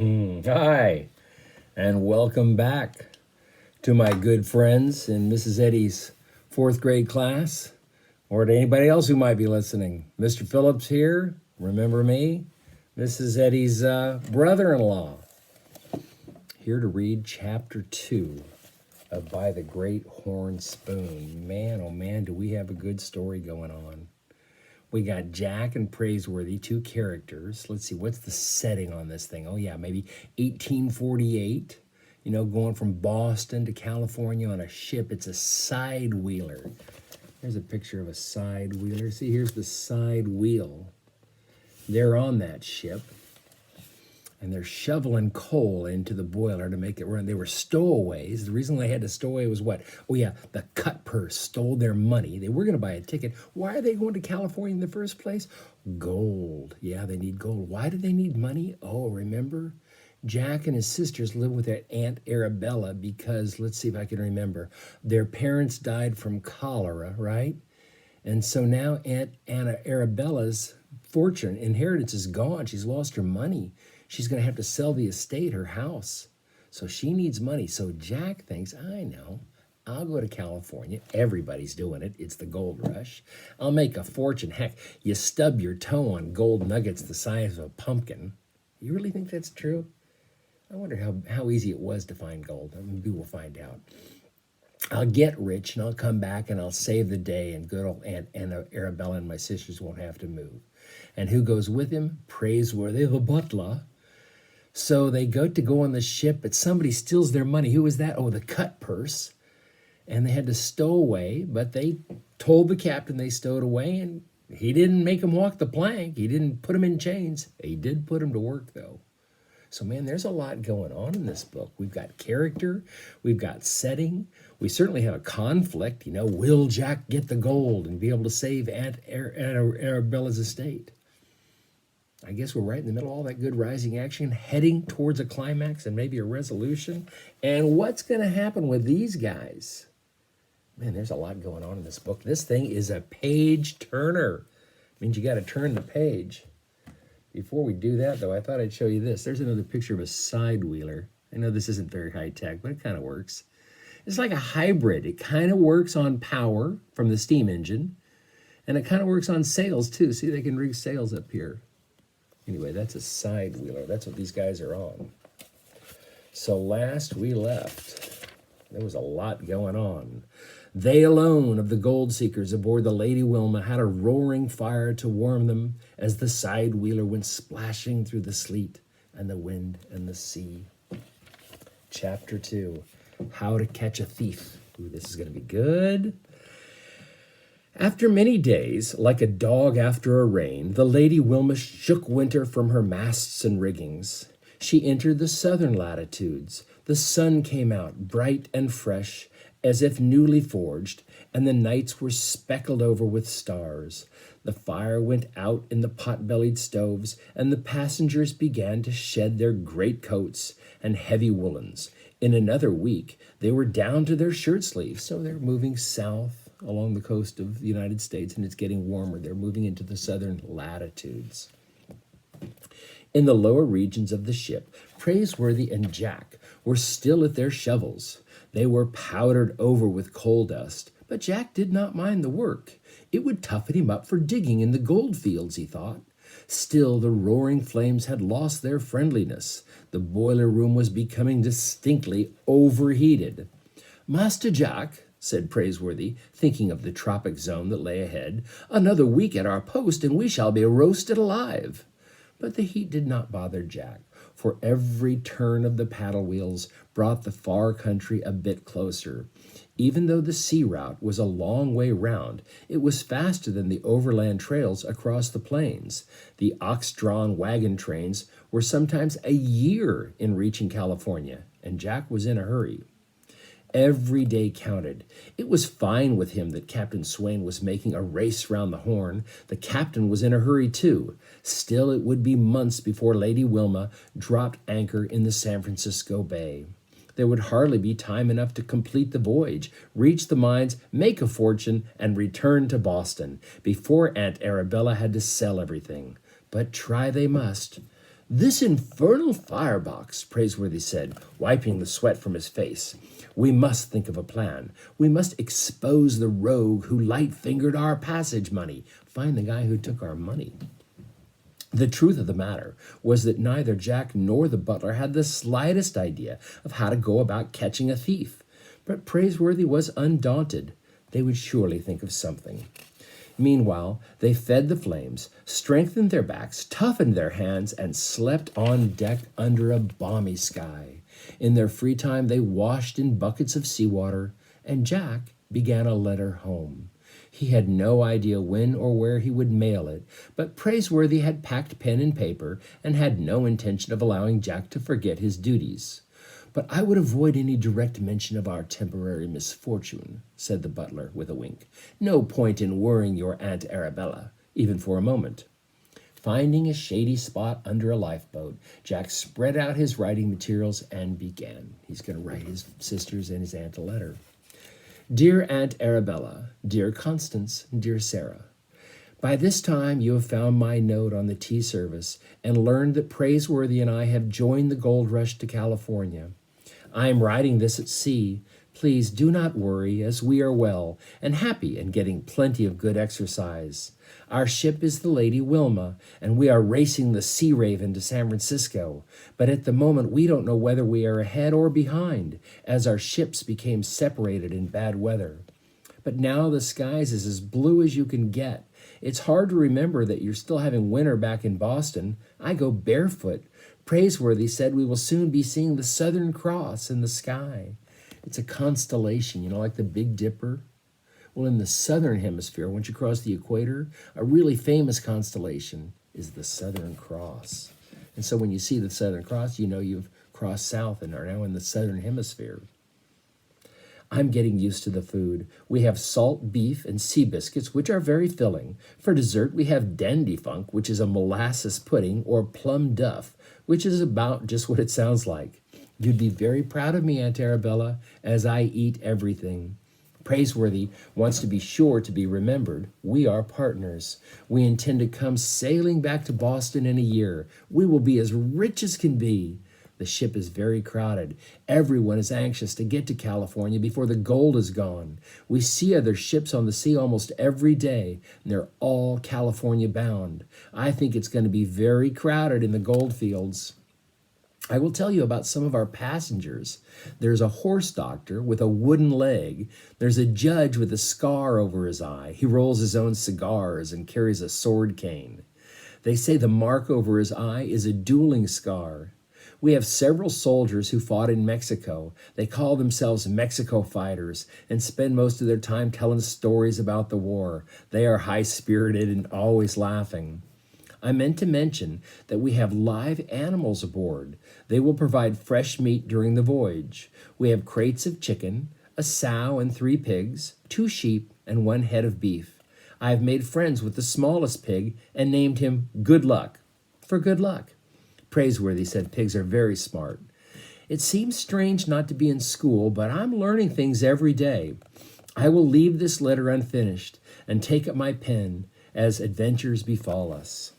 Hi, and welcome back to my good friends in Mrs. Eddy's fourth grade class, or to anybody else who might be listening. Mr. Phillips here, remember me? Mrs. Eddy's brother-in-law. Here to read chapter 2 of By the Great Horn Spoon. Man, oh man, do we have a good story going on. We got Jack and Praiseworthy, two characters. Let's see, what's the setting on this thing? Oh yeah, maybe 1848. You know, going from Boston to California on a ship. It's a side wheeler. Here's a picture of a side wheeler. See, here's the side wheel. They're on that ship, and they're shoveling coal into the boiler to make it run. They were stowaways. The reason they had to stow away was what? Oh yeah, the cut purse stole their money. They were going to buy a ticket. Why are they going to California in the first place? Gold. Yeah, they need gold. Why do they need money? Oh, remember? Jack and his sisters live with their Aunt Arabella because, let's see if I can remember, their parents died from cholera, right? And so now Aunt Arabella's inheritance is gone. She's lost her money. She's going to have to sell the estate, her house. So she needs money. So Jack thinks, I know, I'll go to California. Everybody's doing it. It's the gold rush. I'll make a fortune. Heck, you stub your toe on gold nuggets the size of a pumpkin. You really think that's true? I wonder how easy it was to find gold. Maybe we'll find out. I'll get rich and I'll come back and I'll save the day, and good old Aunt Arabella and my sisters won't have to move. And who goes with him? Praiseworthy, the butler. So they go on the ship, but somebody steals their money. Who was that? Oh, the cut purse. And they had to stow away, but they told the captain they stowed away, and he didn't make them walk the plank. He didn't put them in chains. He did put them to work, though. So, man, there's a lot going on in this book. We've got character. We've got setting. We certainly have a conflict. You know, will Jack get the gold and be able to save Aunt Arabella's estate? I guess we're right in the middle of all that good rising action, heading towards a climax and maybe a resolution. And what's going to happen with these guys? Man, there's a lot going on in this book. This thing is a page turner. Means you got to turn the page. Before we do that, though, I thought I'd show you this. There's another picture of a side wheeler. I know this isn't very high tech, but it kind of works. It's like a hybrid. It kind of works on power from the steam engine, and it kind of works on sails too. See, they can rig sails up here. Anyway, that's a side wheeler. That's what these guys are on. So last we left, there was a lot going on. They alone of the gold seekers aboard the Lady Wilma had a roaring fire to warm them as the side wheeler went splashing through the sleet and the wind and the sea. Chapter 2, How to Catch a Thief. Ooh, this is going to be good. After many days, like a dog after a rain, the Lady Wilma shook winter from her masts and riggings. She entered the southern latitudes. The sun came out bright and fresh, as if newly forged, and the nights were speckled over with stars. The fire went out in the pot-bellied stoves, and the passengers began to shed their great coats and heavy woolens. In another week, they were down to their shirt sleeves, so they're moving south along the coast of the United States, and it's getting warmer. They're moving into the southern latitudes. In the lower regions of the ship, Praiseworthy and Jack were still at their shovels. They were powdered over with coal dust, but Jack did not mind the work. It would toughen him up for digging in the gold fields, he thought. Still, the roaring flames had lost their friendliness. The boiler room was becoming distinctly overheated. Master Jack, said Praiseworthy, thinking of the tropic zone that lay ahead, another week at our post and we shall be roasted alive. But the heat did not bother Jack, for every turn of the paddle wheels brought the far country a bit closer. Even though the sea route was a long way round, it was faster than the overland trails across the plains. The ox-drawn wagon trains were sometimes a year in reaching California, and Jack was in a hurry. Every day counted. It was fine with him that Captain Swain was making a race round the Horn. The captain was in a hurry too. Still, it would be months before Lady Wilma dropped anchor in the San Francisco Bay. There would hardly be time enough to complete the voyage, reach the mines, make a fortune, and return to Boston before Aunt Arabella had to sell everything. But try they must. "This infernal firebox," Praiseworthy said, wiping the sweat from his face. "We must think of a plan. We must expose the rogue who light-fingered our passage money. Find the guy who took our money." The truth of the matter was that neither Jack nor the butler had the slightest idea of how to go about catching a thief. But Praiseworthy was undaunted. They would surely think of something. Meanwhile, they fed the flames, strengthened their backs, toughened their hands, and slept on deck under a balmy sky. In their free time, they washed in buckets of seawater, and Jack began a letter home. He had no idea when or where he would mail it, but Praiseworthy had packed pen and paper and had no intention of allowing Jack to forget his duties. "But I would avoid any direct mention of our temporary misfortune," said the butler with a wink. "No point in worrying your Aunt Arabella, even for a moment." Finding a shady spot under a lifeboat, Jack spread out his writing materials and began. He's going to write his sisters and his aunt a letter. "Dear Aunt Arabella, dear Constance, dear Sarah, by this time you have found my note on the tea service and learned that Praiseworthy and I have joined the gold rush to California. I am writing this at sea. Please do not worry, as we are well and happy and getting plenty of good exercise. Our ship is the Lady Wilma, and we are racing the Sea Raven to San Francisco. But at the moment, we don't know whether we are ahead or behind, as our ships became separated in bad weather. But now the skies is as blue as you can get. It's hard to remember that you're still having winter back in Boston. I go barefoot. Praiseworthy said we will soon be seeing the Southern Cross in the sky. It's a constellation, like the Big Dipper. Well, in the southern hemisphere, once you cross the equator, a really famous constellation is the Southern Cross. And so when you see the Southern Cross, you know you've crossed south and are now in the southern hemisphere. I'm getting used to the food. We have salt beef and sea biscuits, which are very filling. For dessert, we have dandy funk, which is a molasses pudding, or plum duff, which is about just what it sounds like. You'd be very proud of me, Aunt Arabella, as I eat everything. Praiseworthy wants to be sure to be remembered. We are partners. We intend to come sailing back to Boston in a year. We will be as rich as can be. The ship is very crowded. Everyone is anxious to get to California before the gold is gone. We see other ships on the sea almost every day, and they're all California bound. I think it's going to be very crowded in the gold fields. I will tell you about some of our passengers. There's a horse doctor with a wooden leg. There's a judge with a scar over his eye. He rolls his own cigars and carries a sword cane. They say the mark over his eye is a dueling scar. We have several soldiers who fought in Mexico. They call themselves Mexico fighters and spend most of their time telling stories about the war. They are high-spirited and always laughing. I meant to mention that we have live animals aboard. They will provide fresh meat during the voyage. We have crates of chicken, a sow and 3 pigs, 2 sheep, and 1 head of beef. I have made friends with the smallest pig and named him Good Luck, for good luck. Praiseworthy said pigs are very smart. It seems strange not to be in school, but I'm learning things every day. I will leave this letter unfinished and take up my pen as adventures befall us.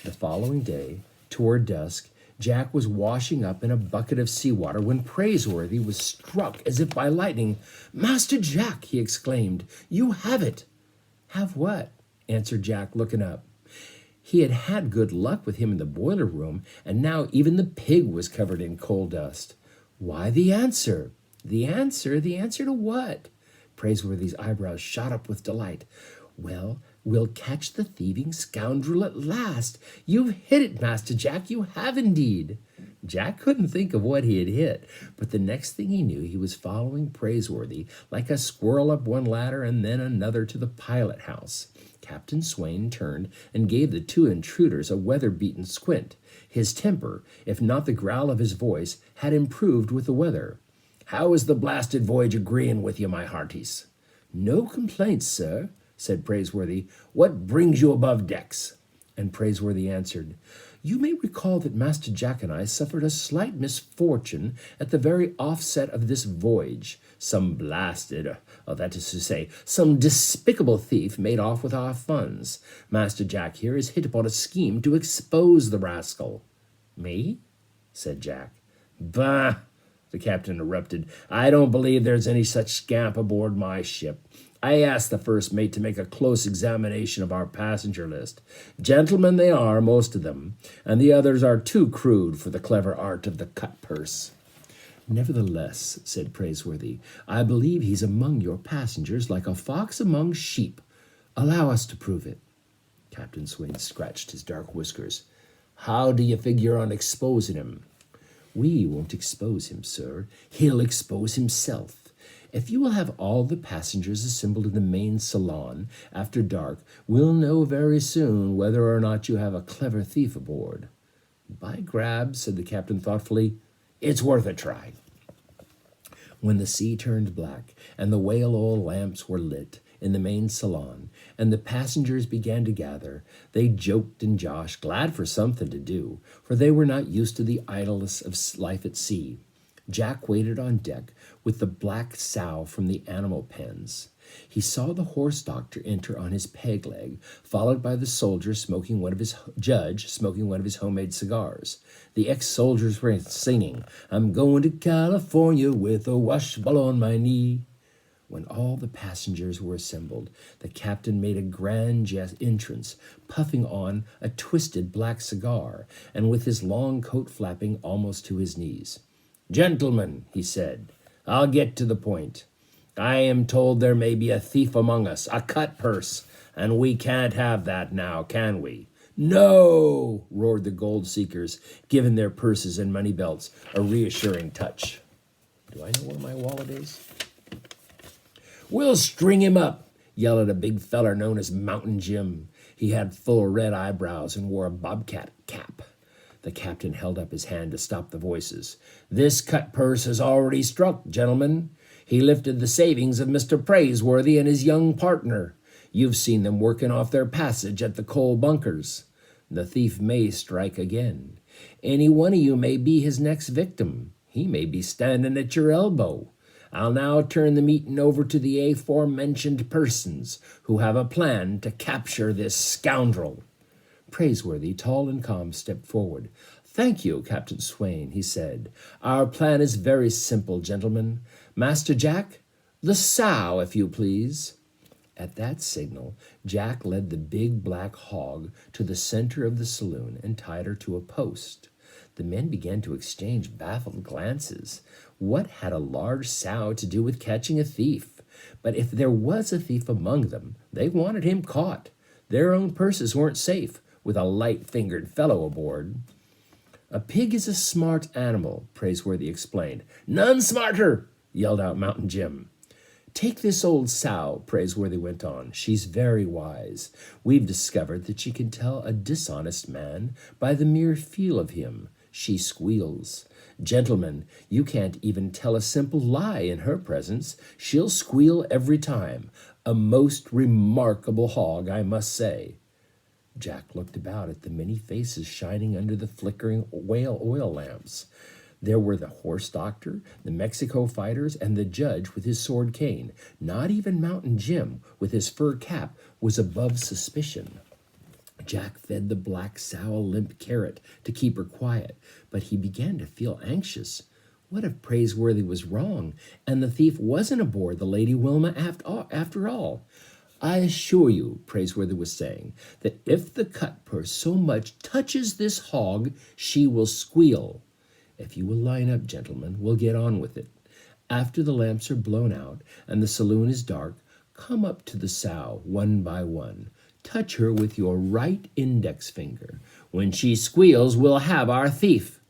The following day, toward dusk, Jack was washing up in a bucket of seawater when Praiseworthy was struck as if by lightning. "Master Jack," he exclaimed, "you have it." "Have what?" answered Jack, looking up. He had had good luck with him in the boiler room, and now even the pig was covered in coal dust. "Why, the answer." "The answer? The answer to what?" Praiseworthy's eyebrows shot up with delight. "Well, we'll catch the thieving scoundrel at last. You've hit it, Master Jack. You have indeed." Jack couldn't think of what he had hit, but the next thing he knew, he was following Praiseworthy like a squirrel up one ladder and then another to the pilot house. Captain Swain turned and gave the 2 intruders a weather-beaten squint. His temper, if not the growl of his voice, had improved with the weather. "How is the blasted voyage agreeing with you, my hearties?" "No complaints, sir," said Praiseworthy. "What brings you above decks?" And Praiseworthy answered, "You may recall that Master Jack and I suffered a slight misfortune at the very offset of this voyage. Some blasted, That is to say, some despicable thief made off with our funds. Master Jack here has hit upon a scheme to expose the rascal." "Me?" said Jack. "Bah!" the captain interrupted. "I don't believe there's any such scamp aboard my ship. I asked the first mate to make a close examination of our passenger list. Gentlemen they are, most of them, and the others are too crude for the clever art of the cut purse." "Nevertheless," said Praiseworthy, "I believe he's among your passengers like a fox among sheep. Allow us to prove it." Captain Swain scratched his dark whiskers. "How do you figure on exposing him?" "We won't expose him, sir. He'll expose himself. If you will have all the passengers assembled in the main salon after dark, we'll know very soon whether or not you have a clever thief aboard." "By grab," said the captain thoughtfully, "it's worth a try." When the sea turned black and the whale oil lamps were lit in the main salon and the passengers began to gather, they joked and joshed, glad for something to do, for they were not used to the idleness of life at sea. Jack waited on deck with the Black Sow from the animal pens. He saw the horse doctor enter on his peg leg, followed by the soldier smoking one of his homemade cigars. The ex-soldiers were singing, "I'm going to California with a washball on my knee." When all the passengers were assembled, the captain made a grand entrance, puffing on a twisted black cigar, and with his long coat flapping almost to his knees. "Gentlemen," he said, "I'll get to the point. I am told there may be a thief among us, a cut purse, and we can't have that now, can we?" "No!" roared the gold seekers, giving their purses and money belts a reassuring touch. Do I know where my wallet is? "We'll string him up," yelled a big feller known as Mountain Jim. He had full red eyebrows and wore a bobcat cap. The captain held up his hand to stop the voices. "This cut purse has already struck, gentlemen. He lifted the savings of Mr. Praiseworthy and his young partner. You've seen them working off their passage at the coal bunkers. The thief may strike again. Any one of you may be his next victim. He may be standing at your elbow. I'll now turn the meeting over to the aforementioned persons who have a plan to capture this scoundrel." Praiseworthy, tall and calm, stepped forward. "Thank you, Captain Swain," he said. "Our plan is very simple, gentlemen. Master Jack, the sow, if you please." At that signal, Jack led the big black hog to the center of the saloon and tied her to a post. The men began to exchange baffled glances. What had a large sow to do with catching a thief? But if there was a thief among them, they wanted him caught. Their own purses weren't safe with a light-fingered fellow aboard. "A pig is a smart animal," Praiseworthy explained. "None smarter," yelled out Mountain Jim. "Take this old sow," Praiseworthy went on. "She's very wise. We've discovered that she can tell a dishonest man by the mere feel of him. She squeals. Gentlemen, you can't even tell a simple lie in her presence. She'll squeal every time. A most remarkable hog, I must say." Jack looked about at the many faces shining under the flickering whale oil lamps. There were the horse doctor, the Mexico fighters, and the judge with his sword cane. Not even Mountain Jim, with his fur cap, was above suspicion. Jack fed the Black Sow a limp carrot to keep her quiet, but he began to feel anxious. What if Praiseworthy was wrong, and the thief wasn't aboard the Lady Wilma after all? "I assure you," Praiseworthy was saying, "that if the cut purse so much touches this hog, she will squeal. If you will line up, gentlemen, we'll get on with it. After the lamps are blown out and the saloon is dark, come up to the sow one by one. Touch her with your right index finger. When she squeals, we'll have our thief."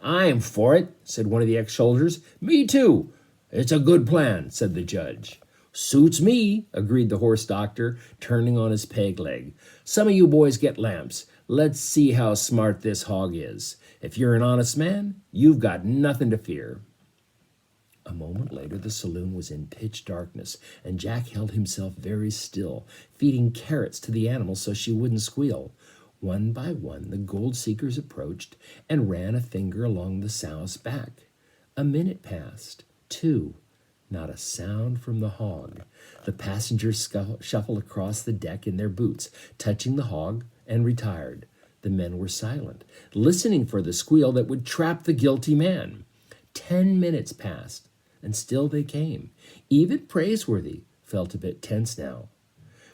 "I'm for it," said one of the ex-soldiers. "Me too." "It's a good plan," said the judge. "Suits me," agreed the horse doctor, turning on his peg leg. "Some of you boys get lamps. Let's see how smart this hog is. If you're an honest man, you've got nothing to fear." A moment later, the saloon was in pitch darkness, and Jack held himself very still, feeding carrots to the animal so she wouldn't squeal. One by one, the gold seekers approached and ran a finger along the sow's back. A minute passed, 2, Not a sound from the hog. The passengers shuffled across the deck in their boots, touching the hog, and retired. The men were silent, listening for the squeal that would trap the guilty man. 10 minutes passed, and still they came. Even Praiseworthy felt a bit tense now.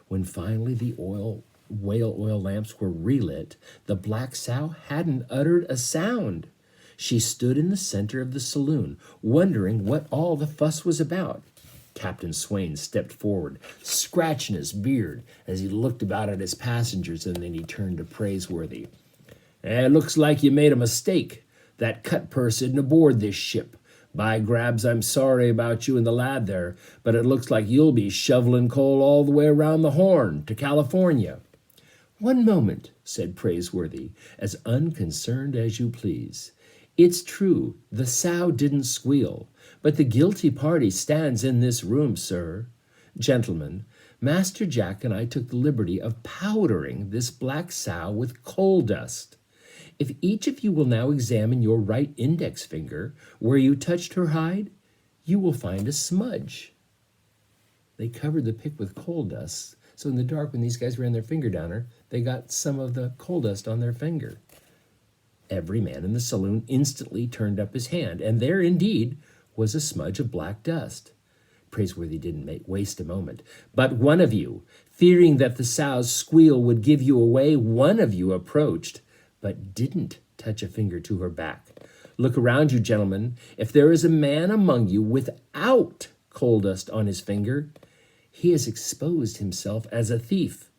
When finally the whale oil lamps were relit, the Black Sow hadn't uttered a sound. She stood in the center of the saloon, wondering what all the fuss was about. Captain Swain stepped forward, scratching his beard as he looked about at his passengers, and then he turned to Praiseworthy. It looks like you made a mistake. That cut purse isn't aboard this ship. By grabs, I'm sorry about you and the lad there, but it looks like you'll be shoveling coal all the way around the Horn to California. One moment, said Praiseworthy, as unconcerned as you please. It's true, the sow didn't squeal, but the guilty party stands in this room, sir. Gentlemen, Master Jack and I took the liberty of powdering this Black Sow with coal dust. If each of you will now examine your right index finger where you touched her hide, you will find a smudge. They covered the pick with coal dust, so in the dark when these guys ran their finger down her, they got some of the coal dust on their finger. Every man in the saloon instantly turned up his hand, and there indeed was a smudge of black dust. Praiseworthy didn't waste a moment. But one of you, fearing that the sow's squeal would give you away, one of you approached, but didn't touch a finger to her back. Look around you, gentlemen. If there is a man among you without coal dust on his finger, he has exposed himself as a thief.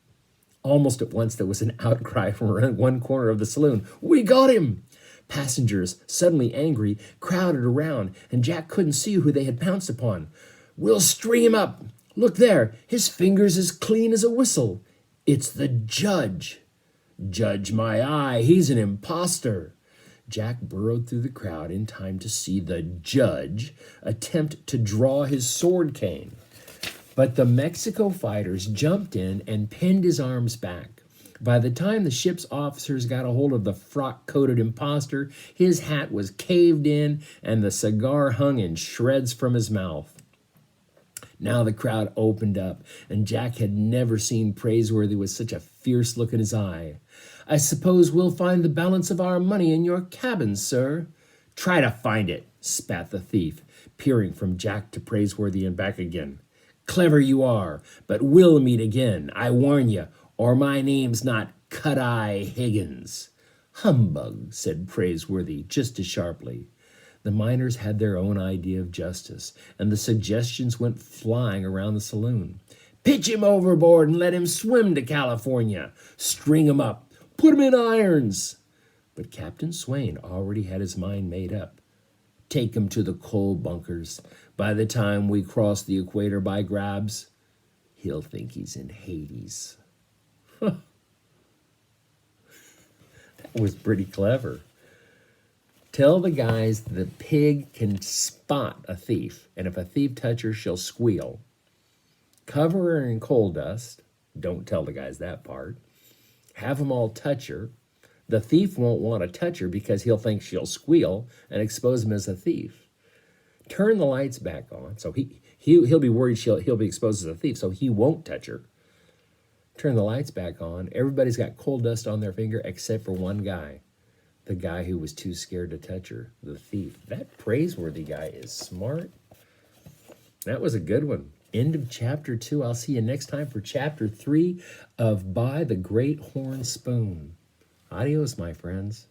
Almost at once there was an outcry from around one corner of the saloon. We got him! Passengers, suddenly angry, crowded around, and Jack couldn't see who they had pounced upon. We'll string him up. Look there, his finger's as clean as a whistle. It's the judge. Judge my eye, he's an imposter. Jack burrowed through the crowd in time to see the judge attempt to draw his sword cane. But the Mexico fighters jumped in and pinned his arms back. By the time the ship's officers got a hold of the frock-coated imposter, his hat was caved in and the cigar hung in shreds from his mouth. Now the crowd opened up, and Jack had never seen Praiseworthy with such a fierce look in his eye. I suppose we'll find the balance of our money in your cabin, sir. Try to find it, spat the thief, peering from Jack to Praiseworthy and back again. Clever you are, but we'll meet again, I warn you, or my name's not Cut-Eye Higgins. Humbug, said Praiseworthy just as sharply. The miners had their own idea of justice, and the suggestions went flying around the saloon. Pitch him overboard and let him swim to California. String him up. Put him in irons. But Captain Swain already had his mind made up. Take him to the coal bunkers. By the time we cross the equator by grabs, he'll think he's in Hades. That was pretty clever. Tell the guys the pig can spot a thief, and if a thief touches her, she'll squeal. Cover her in coal dust. Don't tell the guys that part. Have them all touch her. The thief won't want to touch her because he'll think she'll squeal and expose him as a thief. Turn the lights back on, so he'll be worried he'll be exposed as a thief, so he won't touch her. Turn the lights back on. Everybody's got coal dust on their finger except for one guy. The guy who was too scared to touch her, the thief. That Praiseworthy guy is smart. That was a good one. End of chapter 2. I'll see you next time for chapter 3 of By the Great Horn Spoon. Adios, my friends.